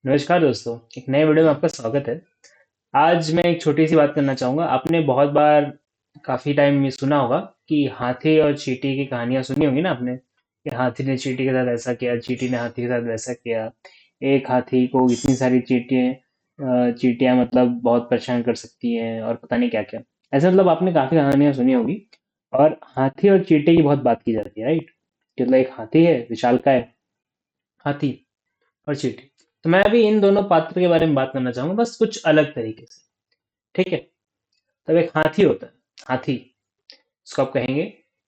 नमस्कार दोस्तों। एक नए वीडियो में आपका स्वागत है। आज मैं एक छोटी सी बात करना चाहूँगा। आपने बहुत बार काफ़ी टाइम में सुना होगा कि हाथी और चींटी की कहानियाँ सुनी होंगी ना आपने, कि हाथी ने चींटी के साथ ऐसा किया, चींटी ने हाथी के साथ वैसा किया। एक हाथी को इतनी सारी चींटियाँ मतलब बहुत परेशान कर सकती हैं और पता नहीं क्या क्या। ऐसा मतलब आपने काफ़ी कहानियाँ सुनी होगी। और हाथी और चींटी की बहुत बात की जाती है, राइट? कि मतलब एक हाथी है, विशालकाय हाथी, और चींटी। तो मैं अभी इन दोनों पात्र के बारे में बात करना चाहूंगा, बस कुछ अलग तरीके से। ठीक है। तब एक हाथी होता है। हाथी, इसको आप कहेंगे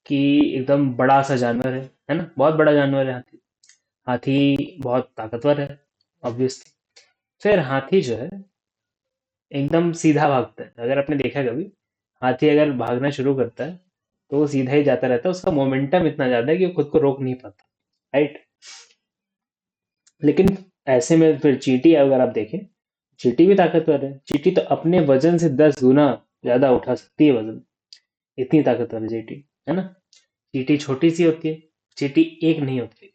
कि एकदम बड़ा सा जानवर है ना? बहुत बड़ा जानवर है हाथी। हाथी बहुत ताकतवर है, ऑब्वियसली। फिर हाथी जो है एकदम सीधा भागता है। अगर आपने देखा कभी, हाथी अगर भागना शुरू करता है तो वो सीधा ही जाता रहता है। उसका मोमेंटम इतना ज्यादा है कि वो खुद को रोक नहीं पाता, राइट? लेकिन ऐसे में फिर चींटी अगर आप देखें, चींटी भी ताकतवर है। चींटी तो अपने वजन से 10 गुना ज्यादा उठा सकती है वजन। इतनी ताकतवर है चींटी, है ना? चींटी छोटी सी होती है। चींटी एक नहीं होती।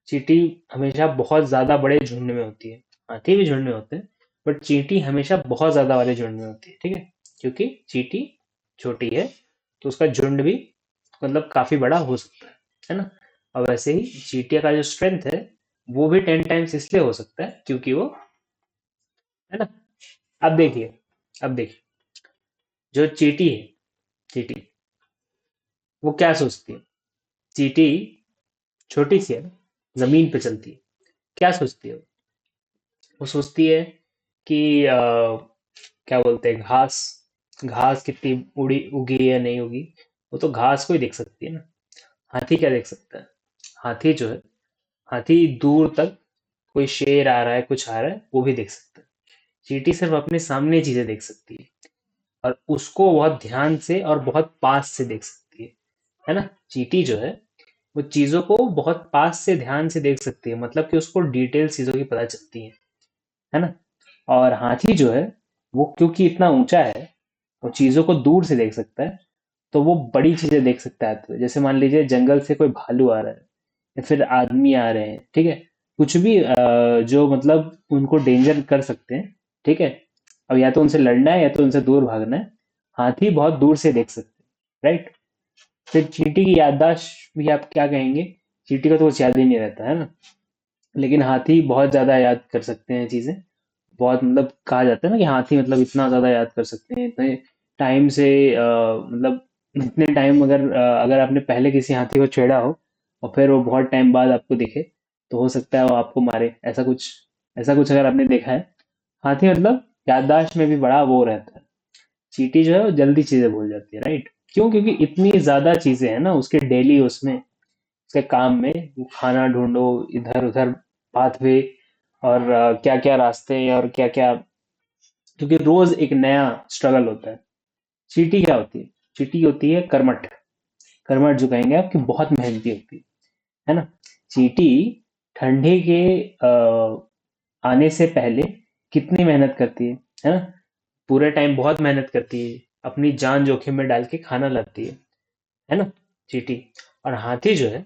चींटी हमेशा बहुत ज्यादा बड़े झुंड में होती है। हाथी भी झुंड में होते हैं, बट चींटी हमेशा बहुत ज्यादा वाले झुंड में होती है। ठीक है। क्योंकि चींटी छोटी है, तो उसका झुंड भी मतलब काफी बड़ा हो सकता है ना? और वैसे ही चींटिया का जो स्ट्रेंथ है, वो भी 10 टाइम्स इसलिए हो सकता है क्योंकि वो, है ना? अब देखिए, अब देखिए, जो चींटी है, चींटी वो क्या सोचती है? चींटी छोटी सी है, जमीन पे चलती है। क्या सोचती है वो सोचती है कि क्या बोलते हैं, घास, घास कितनी उड़ी उगी है या नहीं उगी। वो तो घास को ही देख सकती है ना। हाथी क्या देख सकता है? हाथी जो है, हाथी दूर तक कोई शेर आ रहा है, कुछ आ रहा है, वो भी देख सकता है। चींटी सिर्फ अपने सामने चीजें देख सकती है, और उसको बहुत ध्यान से और बहुत पास से देख सकती है ना? चींटी जो है, वो चीजों को बहुत पास से ध्यान से देख सकती है, मतलब कि उसको डिटेल चीजों की पता चलती है ना? और हाथी जो है, वो क्योंकि इतना ऊंचा है, वो चीजों को दूर से देख सकता है। तो वो बड़ी चीजें देख सकता है। तो जैसे मान लीजिए जंगल से कोई भालू आ रहा है, या फिर आदमी आ रहे हैं, ठीक है? कुछ भी जो मतलब उनको डेंजर कर सकते हैं, ठीक है? अब या तो उनसे लड़ना है या तो उनसे दूर भागना है। हाथी बहुत दूर से देख सकते हैं, राइट? फिर चींटी की याददाश्त भी आप क्या कहेंगे? चींटी का तो कुछ याद ही नहीं रहता, है ना? लेकिन हाथी बहुत ज्यादा याद कर सकते हैं चीजें। बहुत मतलब कहा जाता है ना कि हाथी मतलब इतना ज्यादा याद कर सकते हैं, इतने टाइम से, मतलब इतने टाइम, अगर आपने पहले किसी हाथी को छेड़ा हो और फिर वो बहुत टाइम बाद आपको दिखे, तो हो सकता है वो आपको मारे। ऐसा कुछ अगर आपने देखा है। हाथी मतलब याददाश्त में भी बड़ा वो रहता है। चींटी जो है वो जल्दी चीजें भूल जाती है, राइट? क्यों? क्योंकि इतनी ज्यादा चीजें हैं ना उसके डेली उसमें, उसके काम में। वो खाना ढूंढो, इधर उधर पाथवे, और क्या क्या रास्ते और क्या क्या, क्योंकि रोज एक नया स्ट्रगल होता है। चींटी क्या होती है? चींटी होती है कर्मठ। कर्मठ जो कहेंगे आपकी बहुत मेहनती होती है ना? चींटी ठंडे के आने से पहले कितनी मेहनत करती है ना? पूरे टाइम बहुत मेहनत करती है, अपनी जान जोखिम में डाल के खाना लाती है ना? चींटी। और हाथी जो है,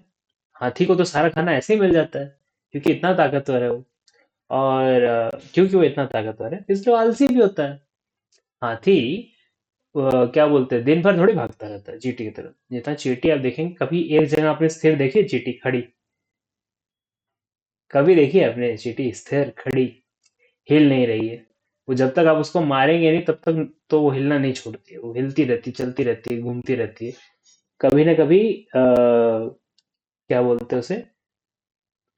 हाथी को तो सारा खाना ऐसे ही मिल जाता है, क्योंकि इतना ताकतवर है वो। और क्योंकि वो इतना ताकतवर है, इसलिए वो आलसी भी होता है। हाथी क्या बोलते हैं, दिन भर थोड़ी भागता रहता है चींटी की तरह। जितना चींटी आप देखेंगे, कभी एक जगह आपने स्थिर देखी है चींटी खड़ी? कभी देखी है आपने चींटी स्थिर खड़ी? हिल नहीं रही है। वो जब तक आप उसको मारेंगे नहीं तब तक तो वो हिलना नहीं छोड़ती है। वो हिलती रहती, चलती रहती है, घूमती रहती है। कभी ना कभी क्या बोलते हैं उसे,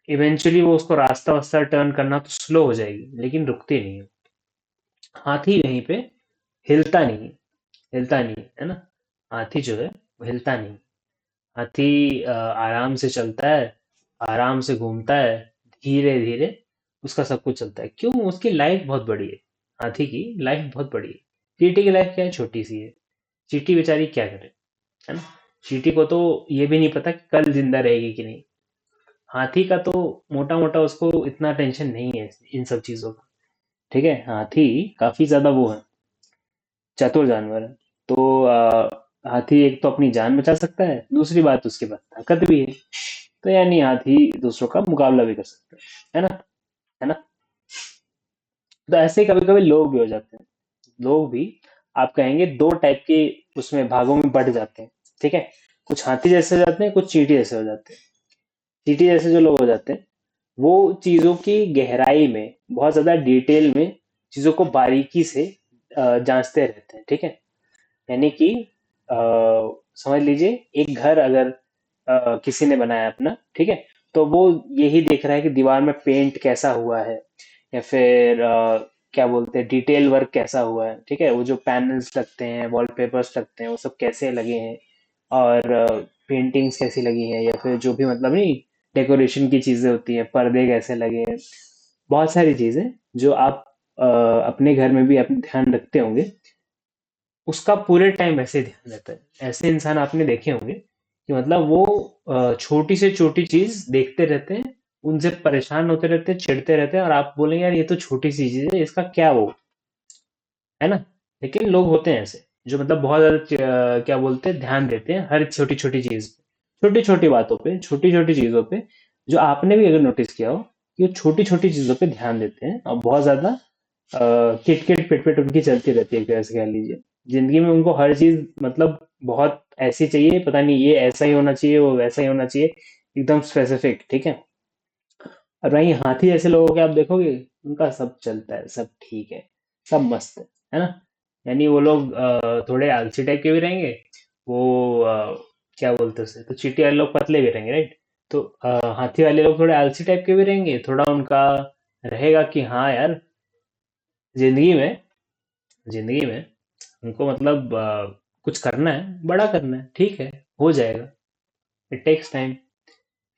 इवेंचुअली वो उसको रास्ता वास्ता टर्न करना तो स्लो हो जाएगी, लेकिन रुकती नहीं है। हाथी यहीं पे हिलता नहीं, हिलता नहीं, है ना? हाथी जो है वो हिलता नहीं। हाथी आराम से चलता है, आराम से घूमता है, धीरे धीरे उसका सब कुछ चलता है। क्यों? उसकी लाइफ बहुत बड़ी है। हाथी की लाइफ बहुत बड़ी है। चींटी की लाइफ क्या है? छोटी सी है। चींटी बेचारी क्या करे, है ना? चींटी को तो ये भी नहीं पता कि कल जिंदा रहेगी कि नहीं। हाथी का तो मोटा मोटा उसको इतना टेंशन नहीं है इन सब चीजों का। ठीक है। हाथी काफी ज्यादा वो है, चतुर जानवर है। तो हाथी एक तो अपनी जान बचा सकता है, दूसरी बात उसके पास ताकत भी है। तो यानी हाथी दूसरों का मुकाबला भी कर सकता है ना? है ना? तो ऐसे ही कभी कभी लोग भी हो जाते हैं। लोग भी आप कहेंगे दो टाइप के उसमें भागों में बढ़ जाते हैं। ठीक है, कुछ हाथी जैसे हो जाते हैं, कुछ चींटी जैसे हो जाते हैं। चींटी जैसे जो लोग हो जाते हैं, वो चीजों की गहराई में बहुत ज्यादा डिटेल में चीजों को बारीकी से जांचते रहते हैं। ठीक है, यानी कि अ, समझ लीजिए एक घर अगर किसी ने बनाया अपना, ठीक है, तो वो यही देख रहा है कि दीवार में पेंट कैसा हुआ है, या फिर क्या बोलते हैं डिटेल वर्क कैसा हुआ है। ठीक है, वो जो पैनल्स लगते हैं, वॉलपेपर्स लगते हैं, वो सब कैसे लगे हैं, और पेंटिंग्स कैसी लगी हैं, या फिर जो भी मतलब नहीं डेकोरेशन की चीजें होती हैं, पर्दे कैसे लगे हैं। बहुत सारी चीजें जो आप अपने घर में भी अपने ध्यान रखते होंगे, उसका पूरे टाइम ऐसे ध्यान रहता है। ऐसे इंसान आपने देखे होंगे कि मतलब वो छोटी से छोटी चीज देखते रहते हैं, उनसे परेशान होते रहते हैं, चिढ़ते रहते हैं, और आप बोलेंगे यार ये तो छोटी सी चीज है, इसका क्या वो है ना। लेकिन लोग होते हैं ऐसे जो मतलब बहुत ज्यादा क्या बोलते हैं ध्यान देते हैं हर छोटी छोटी चीज पे, छोटी छोटी बातों पे, छोटी छोटी चीजों पे। जो आपने भी अगर नोटिस किया हो कि वो छोटी छोटी चीजों पे ध्यान देते हैं, और बहुत ज्यादा किट किट पिट पिट उनकी चलती रहती है, कैसे कह लीजिए। जिंदगी में उनको हर चीज मतलब बहुत ऐसी चाहिए, पता नहीं ये ऐसा ही होना चाहिए, वो वैसा ही होना चाहिए, एकदम स्पेसिफिक। ठीक है, और वहीं हाथी जैसे लोगों के आप देखोगे, उनका सब चलता है, सब ठीक सब मस्त है ना। यानी वो लोग थोड़े आलसी टाइप के भी रहेंगे। वो क्या बोलते हैं उसे, तो चींटी वाले लोग पतले भी रहेंगे, राइट। तो हाथी वाले लोग थोड़े आलसी टाइप के भी रहेंगे, थोड़ा उनका रहेगा कि हाँ यार, जिंदगी में जिंदगी में उनको मतलब कुछ करना है, बड़ा करना है, ठीक है, हो जाएगा। It takes time.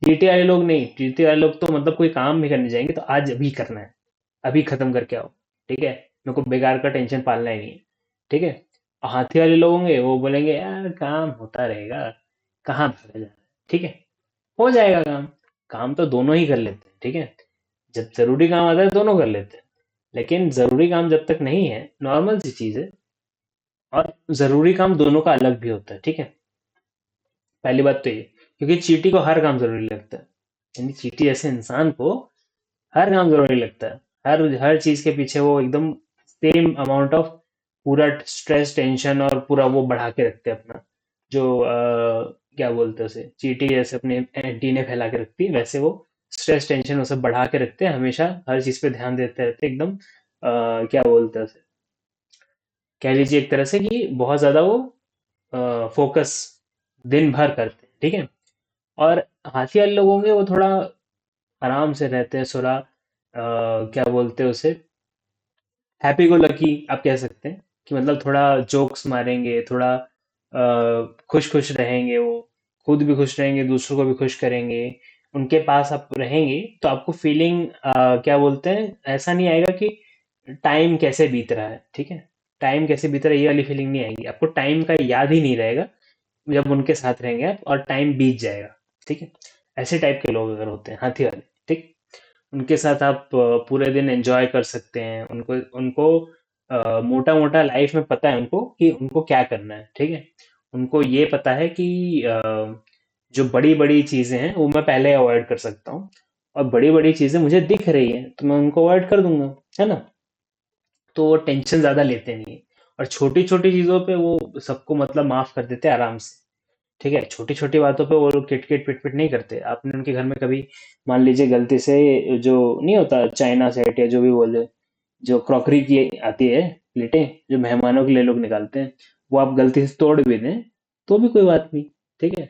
चींटी वाले लोग नहीं, चींटी वाले लोग तो मतलब कोई काम भी करने जाएंगे तो आज अभी करना है, अभी खत्म करके आओ। ठीक है, मेरे को बेकार का टेंशन पालना ही नहीं है। ठीक है, और हाथी वाले लोग होंगे, वो बोलेंगे यार काम होता रहेगा, कहाँ भागा जा रहा है। ठीक है, हो जाएगा काम। काम तो दोनों ही कर लेते हैं। ठीक है, जब जरूरी काम आता है दोनों कर लेते हैं, लेकिन जरूरी काम जब तक नहीं है, नॉर्मल सी चीज है। और जरूरी काम दोनों का अलग भी होता है। ठीक है, पहली बात तो ये, क्योंकि चींटी को हर काम जरूरी लगता है। यानी चींटी जैसे इंसान को हर काम जरूरी लगता है। हर हर चीज के पीछे वो एकदम सेम अमाउंट ऑफ पूरा स्ट्रेस टेंशन और पूरा वो बढ़ा के रखते हैं अपना। जो क्या बोलते हैं उसे, चींटी जैसे अपने एंटीने फैला के रखती है, वैसे वो स्ट्रेस टेंशन वो सब बढ़ा के रखते हैं, हमेशा हर चीज पे ध्यान देते रहते हैं एकदम। क्या बोलते हैं उसे, कह लीजिए एक तरह से कि बहुत ज्यादा वो फोकस दिन भर करते हैं। ठीक है, और हाथी वाले लोग होंगे वो थोड़ा आराम से रहते हैं, थोड़ा क्या बोलते हैं उसे, हैप्पी गो लकी आप कह सकते हैं। कि मतलब थोड़ा जोक्स मारेंगे, थोड़ा खुश खुश रहेंगे, वो खुद भी खुश रहेंगे, दूसरों को भी खुश करेंगे। उनके पास आप रहेंगे तो आपको फीलिंग क्या बोलते हैं, ऐसा नहीं आएगा कि टाइम कैसे बीत रहा है। ठीक है, टाइम कैसे बीत रहा है ये वाली फीलिंग नहीं आएगी आपको, टाइम का याद ही नहीं रहेगा जब उनके साथ रहेंगे आप, और टाइम बीत जाएगा। ठीक है, ऐसे टाइप के लोग अगर होते हैं हाथी वाले, ठीक, उनके साथ आप पूरे दिन एंजॉय कर सकते हैं। उनको उनको मोटा मोटा लाइफ में पता है उनको कि उनको क्या करना है। ठीक है, उनको ये पता है कि जो बड़ी बड़ी चीजें हैं वो मैं पहले अवॉइड कर सकता हूँ, और बड़ी बड़ी चीजें मुझे दिख रही हैं तो मैं उनको अवॉइड कर दूंगा, है ना। तो वो टेंशन ज्यादा लेते नहीं है, और छोटी छोटी चीजों पे वो सबको मतलब माफ कर देते हैं आराम से। ठीक है, छोटी छोटी बातों पे वो लोग किट किट पिट पिट नहीं करते। आपने उनके घर में कभी मान लीजिए गलती से जो नहीं होता चाइना सेट या जो भी बोले, जो क्रॉकरी की आती है प्लेटें, जो मेहमानों के लिए लोग निकालते हैं, वो आप गलती से तोड़ भी दें तो भी कोई बात नहीं। ठीक है,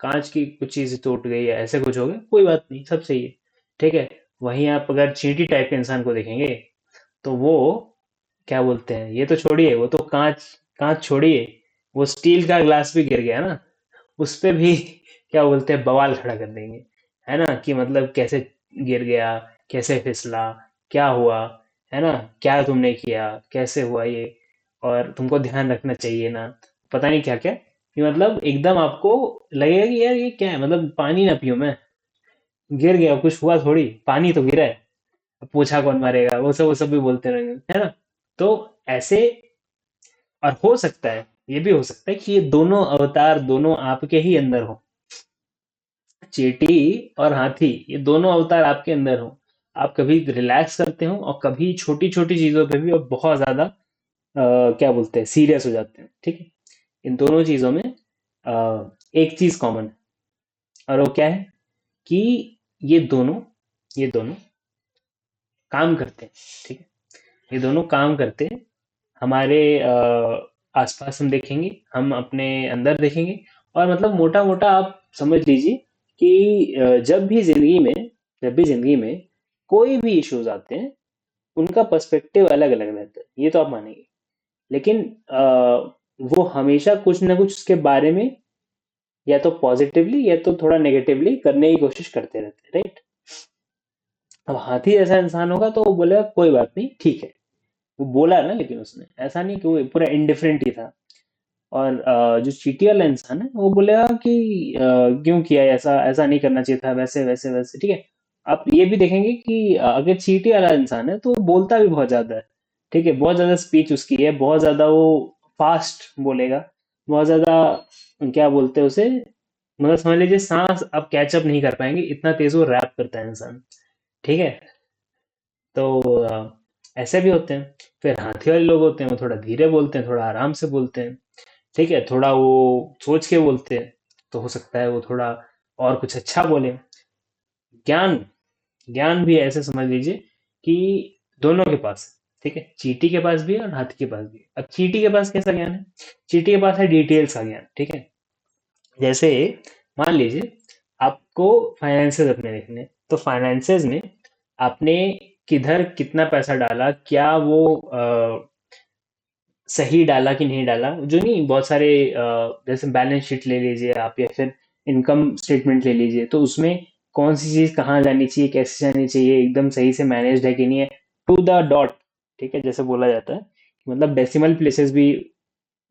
कांच की कुछ चीज टूट गई या ऐसे कुछ हो गया, कोई बात नहीं, सब सही है। ठीक है, वहीं आप अगर चींटी टाइप के इंसान को देखेंगे, तो वो क्या बोलते हैं, ये तो छोड़िए, वो तो कांच, कांच छोड़िए, वो स्टील का ग्लास भी गिर गया ना, उस पे भी क्या बोलते हैं बवाल खड़ा कर देंगे, है ना। कि मतलब कैसे गिर गया, कैसे फिसला, क्या हुआ, है ना, क्या तुमने किया, कैसे हुआ ये, और तुमको ध्यान रखना चाहिए ना, पता नहीं क्या क्या। कि मतलब एकदम आपको लगेगा कि यार ये क्या है, मतलब पानी ना पीऊं मैं, गिर गया, कुछ हुआ थोड़ी, पानी तो गिरा है, अब पूछा कौन मारेगा, वो सब भी बोलते रहेंगे, है ना। तो ऐसे, और हो सकता है, ये भी हो सकता है कि ये दोनों अवतार दोनों आपके ही अंदर हो, चींटी और हाथी, ये दोनों अवतार आपके अंदर हो। आप कभी रिलैक्स करते हो और कभी छोटी छोटी चीजों पे भी आप बहुत ज्यादा क्या बोलते हैं, सीरियस हो जाते हैं, ठीक है। इन दोनों चीजों में एक चीज कॉमन है, और वो क्या है कि ये दोनों ये दोनों काम करते हैं, ठीक है। ये दोनों काम करते हैं। हमारे आसपास हम देखेंगे, हम अपने अंदर देखेंगे, और मतलब मोटा मोटा आप समझ लीजिए कि जब भी जिंदगी में कोई भी इश्यूज आते हैं, उनका पर्सपेक्टिव अलग अलग रहता है, ये तो आप मानेंगे। लेकिन वो हमेशा कुछ ना कुछ उसके बारे में या तो पॉजिटिवली या तो थोड़ा नेगेटिवली करने की कोशिश करते रहते हैं, राइट। अब हाथी जैसा इंसान होगा तो वो बोलेगा कोई बात नहीं, ठीक है। वो बोला ना, लेकिन उसने ऐसा नहीं कि वो पूरा इंडिफरेंट ही था। और जो चींटी वाला इंसान है वो बोलेगा कि क्यों किया ऐसा, ऐसा नहीं करना चाहिए था, वैसे वैसे वैसे, ठीक है। आप ये भी देखेंगे कि अगर चींटी वाला इंसान है तो वो बोलता भी बहुत ज्यादा है, ठीक है। बहुत ज्यादा स्पीच उसकी है, बहुत ज्यादा वो फास्ट बोलेगा, बहुत ज्यादा, क्या बोलते हैं उसे, मतलब समझ लीजिए सांस आप कैचअप नहीं कर पाएंगे, इतना तेज वो रैप करता है इंसान, ठीक है। तो ऐसे भी होते हैं। फिर हाथी वाले लोग होते हैं, वो थोड़ा धीरे बोलते हैं, थोड़ा आराम से बोलते हैं, ठीक है। थोड़ा वो सोच के बोलते हैं, तो हो सकता है वो थोड़ा और कुछ अच्छा बोले। ज्ञान ज्ञान भी ऐसे समझ लीजिए कि दोनों के पास है, ठीक है। चींटी के पास भी है और हाथी के पास भी है। अब चींटी के पास कैसा ज्ञान है? चींटी के पास है डिटेल्स का ज्ञान, ठीक है। जैसे मान लीजिए आपको फाइनेंसेस अपने देखने हैं, तो फाइनेंसेस में आपने किधर कितना पैसा डाला, क्या वो सही डाला कि नहीं डाला, जो नहीं बहुत सारे जैसे बैलेंस शीट ले लीजिए आप, या फिर इनकम स्टेटमेंट ले लीजिए, तो उसमें कौन सी चीज कहाँ जानी चाहिए, कैसे जानी चाहिए, एकदम सही से मैनेज्ड है कि नहीं है, टू द डॉट, ठीक है। जैसे बोला जाता है, मतलब डेसिमल प्लेसेस भी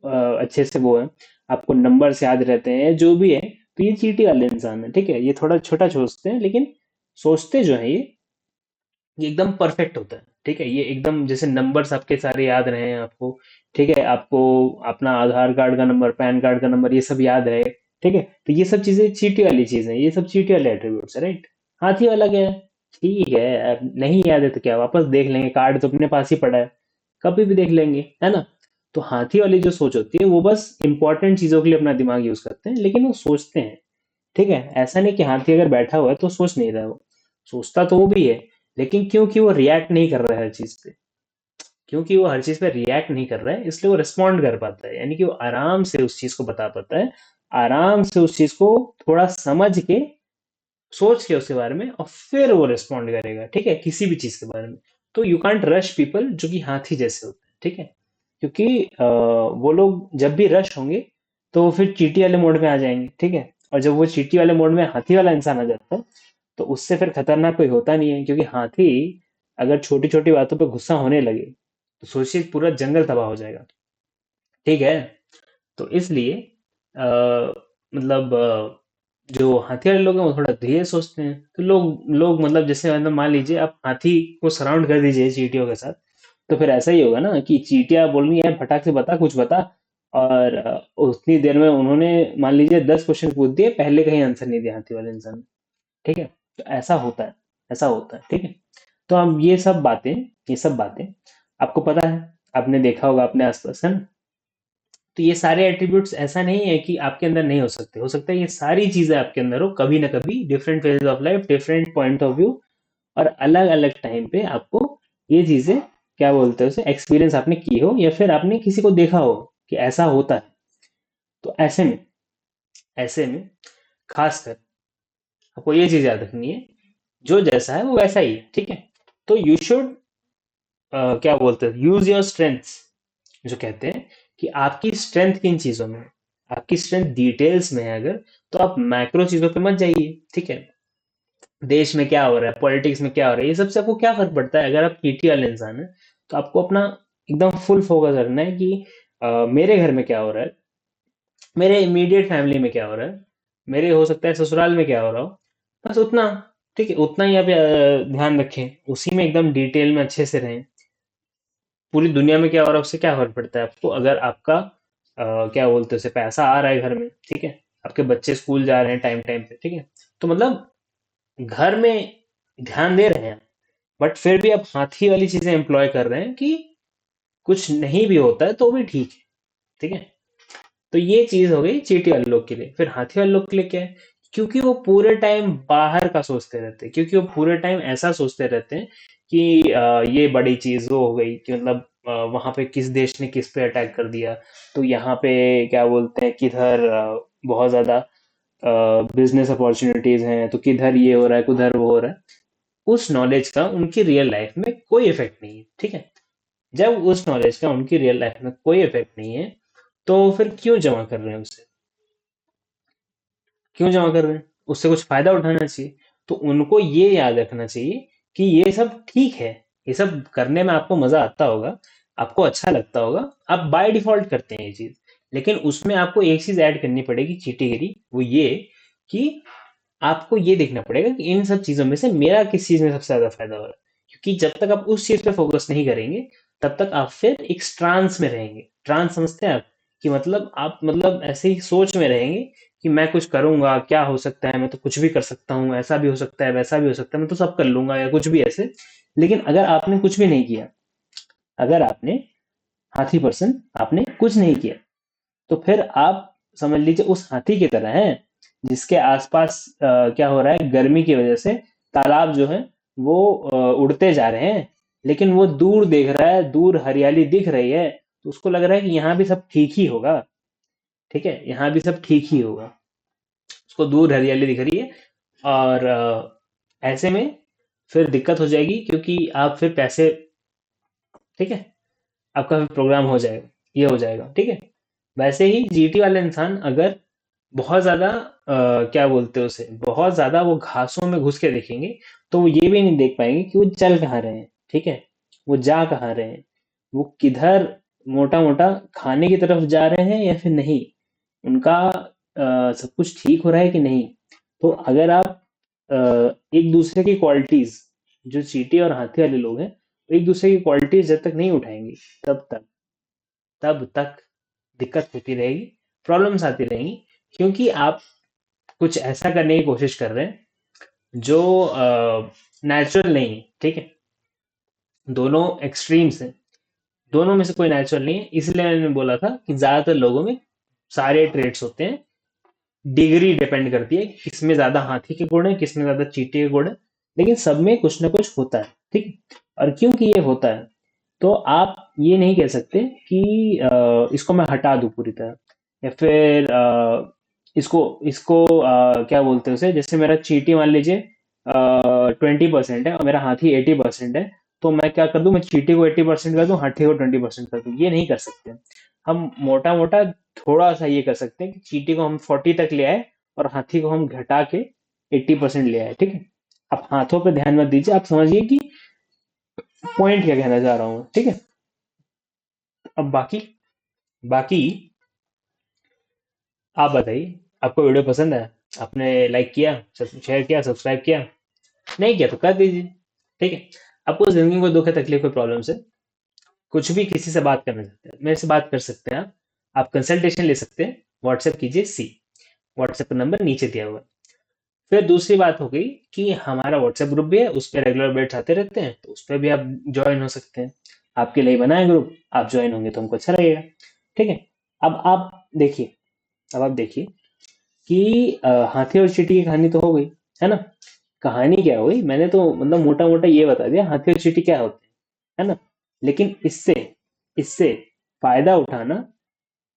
अच्छे से वो है, आपको नंबर्स याद रहते हैं, जो भी है। तो ये चीटी वाले इंसान है, ठीक है। ये थोड़ा छोटा सोचते हैं, लेकिन सोचते जो है ये एकदम परफेक्ट होता है, ठीक है। ये एकदम जैसे नंबर्स आपके सारे याद रहे हैं आपको, ठीक है। आपको अपना आधार कार्ड का नंबर, पैन कार्ड का नंबर, ये सब याद रहे, ठीक है। तो ये सब चीजें चीटी वाली चीजें हैं, ये सब चीटी वाले एट्रीब्यूट्स है, राइट। हाथी वाला क्या है? ठीक है, अब नहीं याद है तो क्या, वापस देख लेंगे, कार्ड तो अपने पास ही पड़ा है, कभी भी देख लेंगे, है ना। तो हाथी वाली जो सोच होती है वो बस इंपॉर्टेंट चीजों के लिए अपना दिमाग यूज करते हैं, लेकिन वो सोचते हैं, ठीक है। ऐसा नहीं कि हाथी अगर बैठा हुआ है तो सोच नहीं रहा है, वो सोचता तो वो भी है, लेकिन क्योंकि वो रिएक्ट नहीं कर रहा है हर चीज पे, क्योंकि वो हर चीज पे रिएक्ट नहीं कर रहा है, इसलिए वो रिस्पॉन्ड कर पाता है, यानी कि वो आराम से उस चीज को बता पाता है, आराम से उस चीज को थोड़ा समझ के, सोच के उसके बारे में, और फिर वो रिस्पॉन्ड करेगा, ठीक है, किसी भी चीज के बारे में। तो यू कांट रश पीपल जो कि हाथी जैसे होते हैं, ठीक है। क्योंकि वो लोग जब भी रश होंगे तो वो फिर चीटी वाले मोड में आ जाएंगे, ठीक है। और जब वो चीटी वाले मोड में हाथी वाला इंसान आ जाता है, तो उससे फिर खतरनाक कोई होता नहीं है, क्योंकि हाथी अगर छोटी छोटी बातों पे गुस्सा होने लगे तो सोचिए पूरा जंगल तबाह हो जाएगा, ठीक है। तो इसलिए मतलब जो हाथी वाले लोग हैं वो थोड़ा धीरे सोचते हैं। तो लोग लोग मतलब जैसे मतलब मान लीजिए आप हाथी को सराउंड कर दीजिए चींटियों के साथ, तो फिर ऐसा ही होगा ना कि चींटियां बोल रही है फटाक से बता, कुछ बता। और उतनी देर में उन्होंने मान लीजिए 10 क्वेश्चन पूछ दिए, पहले कहीं आंसर नहीं दिया हाथी वाले इंसान ने, ठीक है। तो ऐसा होता है, ऐसा होता है, ठीक है। तो अब ये सब बातें आपको पता है, आपने देखा होगा अपने आसपास, है ना। तो ये सारे एट्रीब्यूट्स ऐसा नहीं है कि आपके अंदर नहीं हो सकते, हो सकता है ये सारी चीजें आपके अंदर हो कभी ना कभी, different phase of life, different point of view, और अलग अलग टाइम पे आपको ये चीजें, क्या बोलते हैं उसे, एक्सपीरियंस आपने की हो, या फिर आपने किसी को देखा हो कि ऐसा होता है। तो ऐसे में खासकर आपको ये चीज याद रखनी है, जो जैसा है वो वैसा ही है, ठीक है। तो यू शुड, क्या बोलते हैं, यूज योर स्ट्रेंथ्स, जो कहते हैं कि आपकी स्ट्रेंथ किन चीजों में है। आपकी स्ट्रेंथ डिटेल्स में है अगर, तो आप मैक्रो चीजों पे मत जाइए, ठीक है। देश में क्या हो रहा है, पॉलिटिक्स में क्या हो रहा है, ये सबसे आपको क्या फर्क पड़ता है, अगर आप पीटी वाले इंसान है तो आपको अपना एकदम फुल फोकस रखना है कि मेरे घर में क्या हो रहा है, मेरे इमीडिएट फैमिली में क्या हो रहा है, मेरे हो सकता है ससुराल में क्या हो रहा हो, बस उतना, ठीक है। उतना ही आप ध्यान रखें, उसी में एकदम डिटेल में अच्छे से रहें। पूरी दुनिया में क्या हो रहा है उससे क्या फर्क पड़ता है आपको, अगर आपका क्या बोलते हैं उसे, पैसा आ रहा है घर में, ठीक है। आपके बच्चे स्कूल जा रहे हैं टाइम टाइम पे, ठीक है। तो मतलब घर में ध्यान दे रहे हैं, बट फिर भी आप हाथी वाली चीजें एम्प्लॉय कर रहे हैं कि कुछ नहीं भी होता है तो भी ठीक है। ठीक है, तो ये चीज हो गई चींटी वाले लोग के लिए। फिर हाथी वाले लोग के लिए क्या है, क्योंकि वो पूरे टाइम बाहर का सोचते रहते हैं, क्योंकि वो पूरे टाइम ऐसा सोचते रहते हैं कि ये बड़ी चीज वो हो गई कि मतलब वहां पे किस देश ने किस पे अटैक कर दिया, तो यहाँ पे क्या बोलते हैं किधर बहुत ज्यादा बिजनेस अपॉर्चुनिटीज हैं, तो किधर ये हो रहा है किधर वो हो रहा है। उस नॉलेज का उनकी रियल लाइफ में कोई इफेक्ट नहीं है। ठीक है, जब उस नॉलेज का उनकी रियल लाइफ में कोई इफेक्ट नहीं है, तो फिर क्यों जमा कर रहे हैं उसे, क्यों जमा कर रहे हैं, उससे कुछ फायदा उठाना चाहिए। तो उनको ये याद रखना चाहिए कि ये सब ठीक है, ये सब करने में आपको मजा आता होगा, आपको अच्छा लगता होगा, आप बाय डिफॉल्ट करते हैं ये चीज। लेकिन उसमें आपको एक चीज ऐड करनी पड़ेगी चीटीगिरी, वो ये कि आपको ये देखना पड़ेगा कि इन सब चीजों में से मेरा किस चीज में सबसे ज्यादा फायदा हो रहा है। क्योंकि जब तक आप उस चीज पे फोकस नहीं करेंगे, तब तक आप फिर एक ट्रांस में रहेंगे। ट्रांस समझते हैं आप, कि मतलब आप मतलब ऐसे ही सोच में रहेंगे कि मैं कुछ करूंगा, क्या हो सकता है, मैं तो कुछ भी कर सकता हूँ, ऐसा भी हो सकता है वैसा भी हो सकता है, मैं तो सब कर लूंगा या कुछ भी ऐसे। लेकिन अगर आपने कुछ भी नहीं किया, अगर आपने हाथी पर्सन आपने कुछ नहीं किया, तो फिर आप समझ लीजिए उस हाथी की तरह हैं जिसके आसपास क्या हो रहा है, गर्मी की वजह से तालाब जो है वो उड़ते जा रहे हैं। लेकिन वो दूर देख रहा है, दूर हरियाली दिख रही है, तो उसको लग रहा है कि यहाँ भी सब ठीक ही होगा। ठीक है, यहाँ भी सब ठीक ही होगा, उसको दूर हरियाली दिख रही है। और ऐसे में फिर दिक्कत हो जाएगी, क्योंकि आप फिर पैसे, ठीक है, आपका फिर प्रोग्राम हो जाएगा, ये हो जाएगा। ठीक है, वैसे ही जीटी वाले इंसान अगर बहुत ज्यादा क्या बोलते हैं उसे, बहुत ज्यादा वो घासों में घुस के देखेंगे, तो वो ये भी नहीं देख पाएंगे कि वो चल कहाँ रहे हैं। ठीक है, वो जा कहाँ रहे हैं, वो किधर मोटा मोटा खाने की तरफ जा रहे हैं या फिर नहीं, उनका सब कुछ ठीक हो रहा है कि नहीं। तो अगर आप अ, एक दूसरे की क्वालिटीज, जो चींटी और हाथी वाले लोग हैं, एक दूसरे की क्वालिटीज जब तक नहीं उठाएंगे, तब तक तब तक दिक्कत होती रहेगी, प्रॉब्लम्स आती रहेंगी। क्योंकि आप कुछ ऐसा करने की कोशिश कर रहे हैं जो नेचुरल नहीं है। ठीक है, दोनों एक्सट्रीम्स हैं, दोनों में से कोई नेचुरल नहीं है। इसलिए मैंने बोला था कि ज्यादातर लोगों में सारे ट्रेड्स होते हैं, डिग्री डिपेंड करती है कि किसमें ज्यादा हाथी के गुण है, किसमें ज्यादा चींटी के गुण है, लेकिन सब में कुछ ना कुछ होता है। ठीक है? और क्योंकि ये होता है, तो आप ये नहीं कह सकते कि इसको मैं हटा दूं पूरी तरह, या फिर इसको इसको क्या बोलते हैं उसे, जैसे मेरा चींटी मान लीजिए 20% है और मेरा हाथी 80% है, तो मैं क्या कर दूं, मैं चींटी को 80% कर दूं, हाथी को 20% कर दूं, ये नहीं कर सकते। हम मोटा मोटा थोड़ा सा ये कर सकते हैं कि चींटी को हम 40 तक ले आए और हाथी को हम घटा के 80% ले आए। ठीक है, आप हाथों पे ध्यान मत दीजिए, आप समझिए कि पॉइंट क्या कहना चाह रहा हूँ। ठीक है, अब बाकी बाकी आप बताइए, आपको वीडियो पसंद है, आपने लाइक किया, शेयर किया, सब्सक्राइब किया, नहीं किया तो कर दीजिए। ठीक है, आपको जिंदगी में कोई दुख है, तकलीफ, कोई प्रॉब्लम है, कुछ भी किसी से बात करना चाहते हैं, मेरे से बात कर सकते हैं। आप कंसल्टेशन ले सकते हैं, व्हाट्सएप कीजिए सी, व्हाट्सएप का नंबर नीचे दिया हुआ है। फिर दूसरी बात हो गई कि हमारा व्हाट्सएप ग्रुप भी है, उस पर रेगुलर अपडेट्स आते रहते हैं, तो उस पर भी आप ज्वाइन हो सकते हैं। आपके लिए बना है ग्रुप, आप ज्वाइन होंगे तो हमको अच्छा लगेगा। ठीक है, अब आप देखिए, अब आप देखिए कि हाथी और चींटी की कहानी तो हो गई, है ना। कहानी क्या हुई, मैंने तो मतलब मोटा मोटा ये बता दिया हाथी और चींटी क्या होते हैं, है ना। लेकिन इससे इससे फायदा उठाना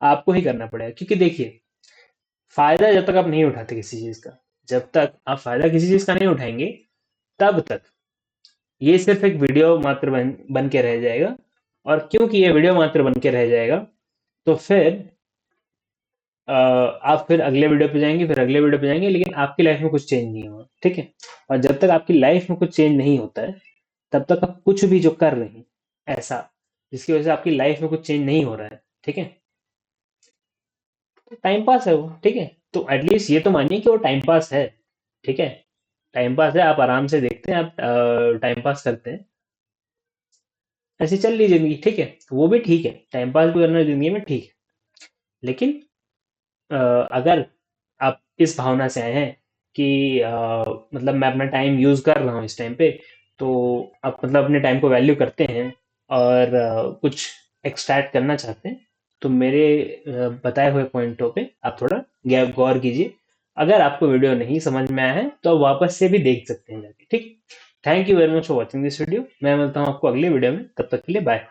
आपको ही करना पड़ेगा, क्योंकि देखिए, फायदा जब तक आप नहीं उठाते किसी चीज का, जब तक आप फायदा किसी चीज का नहीं उठाएंगे, तब तक ये सिर्फ एक वीडियो मात्र बन के रह जाएगा। और क्योंकि ये वीडियो मात्र बन के रह जाएगा, तो फिर आप फिर अगले वीडियो पे जाएंगे, फिर अगले वीडियो पे जाएंगे, लेकिन आपकी लाइफ में कुछ चेंज नहीं होगा। ठीक है, और जब तक आपकी लाइफ में कुछ चेंज नहीं होता है, तब तक आप कुछ भी जो कर रहे हैं ऐसा, जिसकी वजह से आपकी लाइफ में कुछ चेंज नहीं हो रहा है, ठीक है, टाइम पास है वो। ठीक है, तो एटलीस्ट ये तो मानिए कि वो टाइम पास है। ठीक है, टाइम पास है, आप आराम से देखते हैं, आप टाइम पास करते हैं, ऐसे चल ली जिंदगी। ठीक है, वो भी ठीक है, टाइम पास भी करना जिंदगी में ठीक है। लेकिन अगर आप इस भावना से आए हैं कि मतलब मैं अपना टाइम यूज कर रहा हूँ इस टाइम पे, तो आप मतलब अपने टाइम को वैल्यू करते हैं और कुछ एक्सट्रैक्ट करना चाहते हैं, तो मेरे बताए हुए पॉइंटों पे आप थोड़ा गौर कीजिए। अगर आपको वीडियो नहीं समझ में आया है तो आप वापस से भी देख सकते हैं जाके, ठीक। Thank you very much for watching this video. मैं मिलता हूँ आपको अगले वीडियो में, तब तक के लिए बाय।